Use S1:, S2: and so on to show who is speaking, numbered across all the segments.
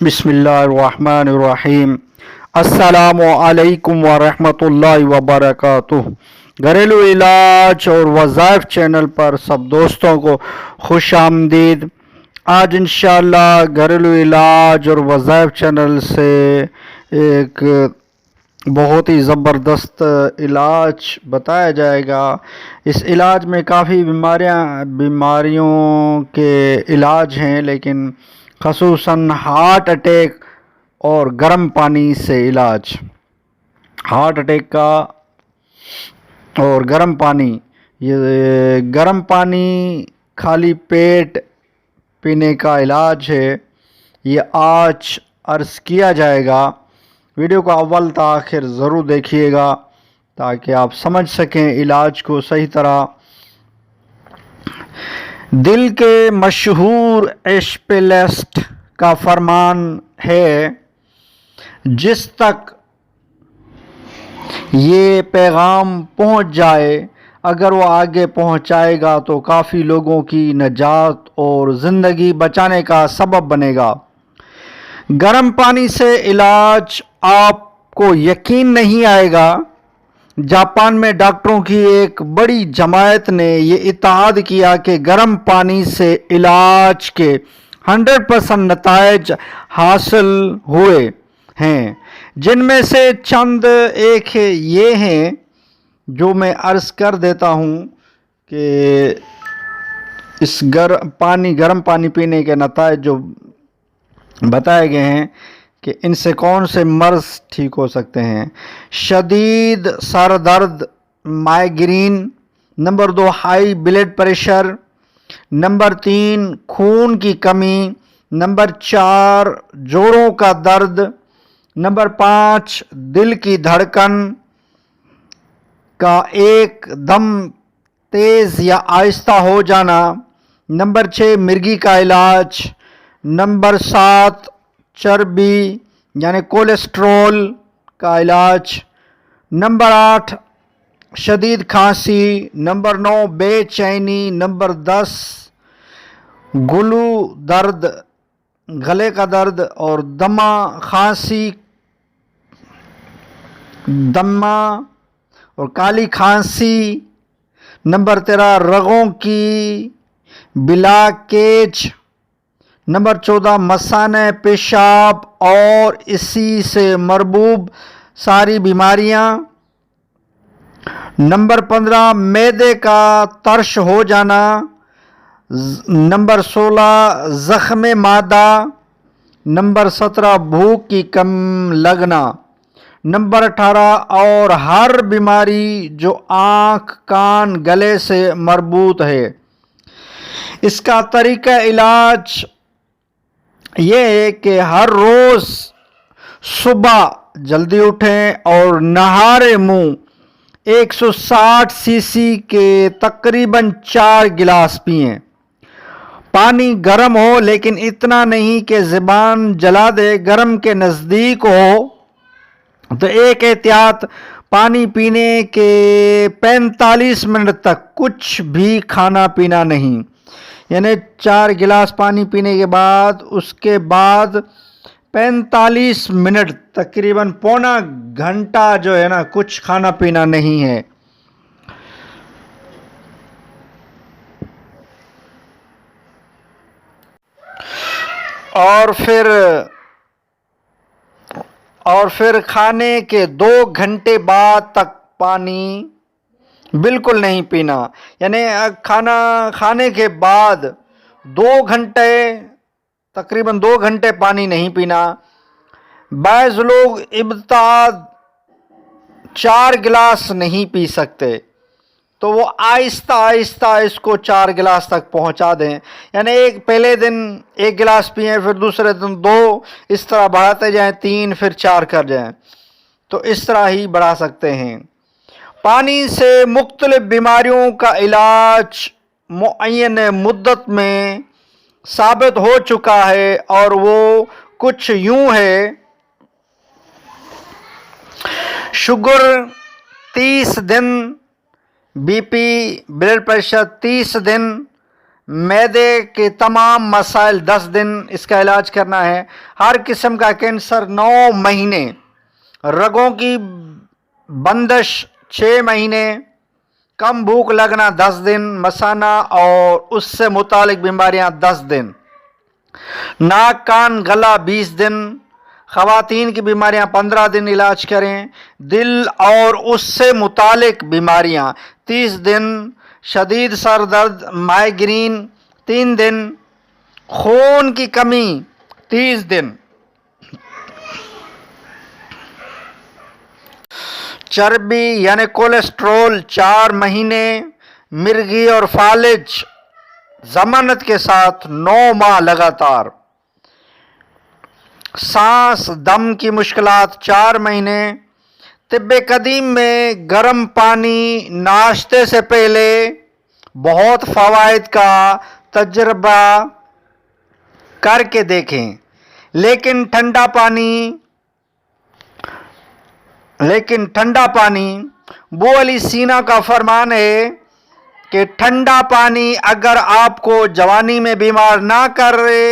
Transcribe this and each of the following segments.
S1: بسم اللہ الرحمن الرحیم۔ السلام علیکم ورحمۃ اللہ وبرکاتہ۔ گھریلو علاج اور وظائف چینل پر سب دوستوں کو خوش آمدید۔ آج انشاءاللہ گھریلو علاج اور وظائف چینل سے ایک بہت ہی زبردست علاج بتایا جائے گا۔ اس علاج میں کافی بیماریوں کے علاج ہیں، لیکن خصوصاً ہارٹ اٹیک اور گرم پانی سے علاج۔ ہارٹ اٹیک کا اور گرم پانی، یہ گرم پانی خالی پیٹ پینے کا علاج ہے، یہ آج عرض کیا جائے گا۔ ویڈیو کو اول تا آخر ضرور دیکھیے گا تاکہ آپ سمجھ سکیں علاج کو صحیح طرح۔ دل کے مشہور اسپیشلسٹ کا فرمان ہے، جس تک یہ پیغام پہنچ جائے، اگر وہ آگے پہنچائے گا تو کافی لوگوں کی نجات اور زندگی بچانے کا سبب بنے گا۔ گرم پانی سے علاج آپ کو یقین نہیں آئے گا، جاپان میں ڈاکٹروں کی ایک بڑی جماعت نے یہ اتحاد کیا کہ گرم پانی سے علاج کے 100% نتائج حاصل ہوئے ہیں، جن میں سے چند ایک یہ ہیں جو میں عرض کر دیتا ہوں کہ اس گرم پانی پینے کے نتائج جو بتائے گئے ہیں کہ ان سے کون سے مرض ٹھیک ہو سکتے ہیں۔ شدید سر درد، migraine. Number 2 high blood pressure. Number 3 خون کی کمی۔ نمبر 4 جوڑوں کا درد۔ نمبر 5 دل کی دھڑکن کا ایک دم تیز یا آہستہ ہو جانا۔ نمبر 6 مرگی کا علاج۔ نمبر 7 چربی یعنی کولیسٹرول کا علاج۔ نمبر 8 شدید کھانسی۔ نمبر 9 بے چینی۔ نمبر 10 گلے کا درد اور دمہ اور کالی کھانسی۔ نمبر 13 رگوں کی بلاکیج۔ نمبر 14 مثانہ پیشاب اور اسی سے مربوط ساری بیماریاں۔ نمبر 15 معدے کا ترش ہو جانا۔ نمبر 16 زخم معدہ۔ نمبر 17 بھوک کی کم لگنا۔ نمبر 18 اور ہر بیماری جو آنکھ، کان، گلے سے مربوط ہے۔ اس کا طریقہ علاج یہ ہے کہ ہر روز صبح جلدی اٹھیں اور نہارے منہ 160 سی سی کے تقریباً 4 گلاس پئیں۔ پانی گرم ہو لیکن اتنا نہیں کہ زبان جلا دے۔ گرم کے نزدیک ہو تو ایک احتیاط، پانی پینے کے 45 منٹ تک کچھ بھی کھانا پینا نہیں، یعنی 4 گلاس پانی پینے کے بعد اس کے بعد 45 منٹ تقریباً پونا گھنٹہ جو ہے نا کچھ کھانا پینا نہیں ہے۔ اور پھر کھانے کے 2 گھنٹے بعد تک پانی بالکل نہیں پینا، یعنی کھانے کے بعد 2 گھنٹے تقریباً 2 گھنٹے پانی نہیں پینا۔ بعض لوگ ابتداء 4 گلاس نہیں پی سکتے تو وہ آہستہ آہستہ اس کو 4 گلاس تک پہنچا دیں، یعنی پہلے دن 1 گلاس پئیں، پھر دوسرے دن 2، اس طرح بڑھاتے جائیں، 3 پھر 4 کر جائیں، تو اس طرح ہی بڑھا سکتے ہیں۔ پانی سے مختلف بیماریوں کا علاج معین مدت میں ثابت ہو چکا ہے اور وہ کچھ یوں ہے: شوگر 30 دن، بی پی بلڈ پریشر 30 دن، معدے کے تمام مسائل 10 دن اس کا علاج کرنا ہے. ہر قسم کا کینسر 9 مہینے، رگوں کی بندش 6 مہینے، کم بھوک لگنا 10 دن، مثانہ اور اس سے متعلق بیماریاں 10 دن، ناک کان گلا 20 دن، خواتین کی بیماریاں 15 دن علاج کریں، دل اور اس سے متعلق بیماریاں 30 دن، شدید سر درد مائیگرین 3 دن، خون کی کمی 30 دن، چربی یعنی کولیسٹرول 4 مہینے، مرگی اور فالج ضمانت کے ساتھ 9 ماہ لگاتار، سانس دم کی مشکلات 4 مہینے. طب قدیم میں گرم پانی ناشتے سے پہلے بہت فوائد کا تجربہ کر کے دیکھیں، لیکن ٹھنڈا پانی ابو علی سینا کا فرمان ہے کہ ٹھنڈا پانی اگر آپ کو جوانی میں بیمار نہ کرے،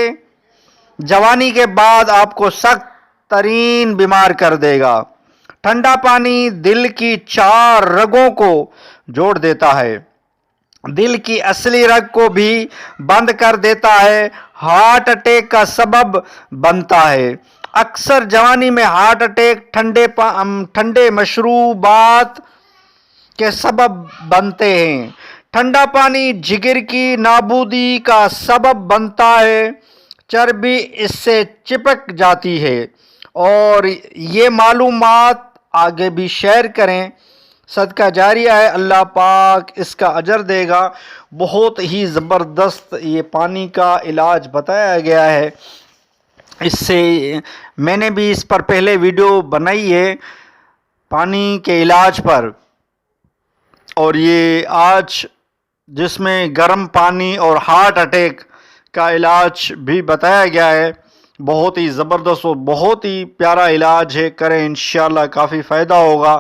S1: جوانی کے بعد آپ کو سخت ترین بیمار کر دے گا. ٹھنڈا پانی دل کی 4 رگوں کو جوڑ دیتا ہے، دل کی اصلی رگ کو بھی بند کر دیتا ہے، ہارٹ اٹیک کا سبب بنتا ہے. اکثر جوانی میں ہارٹ اٹیک ٹھنڈے مشروبات کے سبب بنتے ہیں. ٹھنڈا پانی جگر کی نابودی کا سبب بنتا ہے، چربی اس سے چپک جاتی ہے. اور یہ معلومات آگے بھی شیئر کریں، صدقہ جاریہ ہے، اللہ پاک اس کا اجر دے گا. بہت ہی زبردست یہ پانی کا علاج بتایا گیا ہے. اس سے میں نے بھی اس پر پہلے ویڈیو بنائی ہے پانی کے علاج پر، اور یہ آج جس میں گرم پانی اور ہارٹ اٹیک کا علاج بھی بتایا گیا ہے. بہت ہی زبردست اور بہت ہی پیارا علاج ہے، کریں انشاءاللہ کافی فائدہ ہوگا.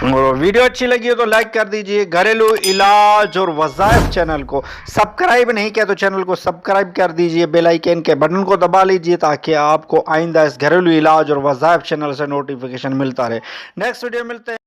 S1: اور ویڈیو اچھی لگی ہو تو لائک کر دیجئے. گھریلو علاج اور وظائف چینل کو سبسکرائب نہیں کیا تو چینل کو سبسکرائب کر دیجئے، بیل آئیکن کے بٹن کو دبا لیجئے تاکہ آپ کو آئندہ اس گھریلو علاج اور وظائف چینل سے نوٹیفیکیشن ملتا رہے. نیکسٹ ویڈیو ملتے ہیں.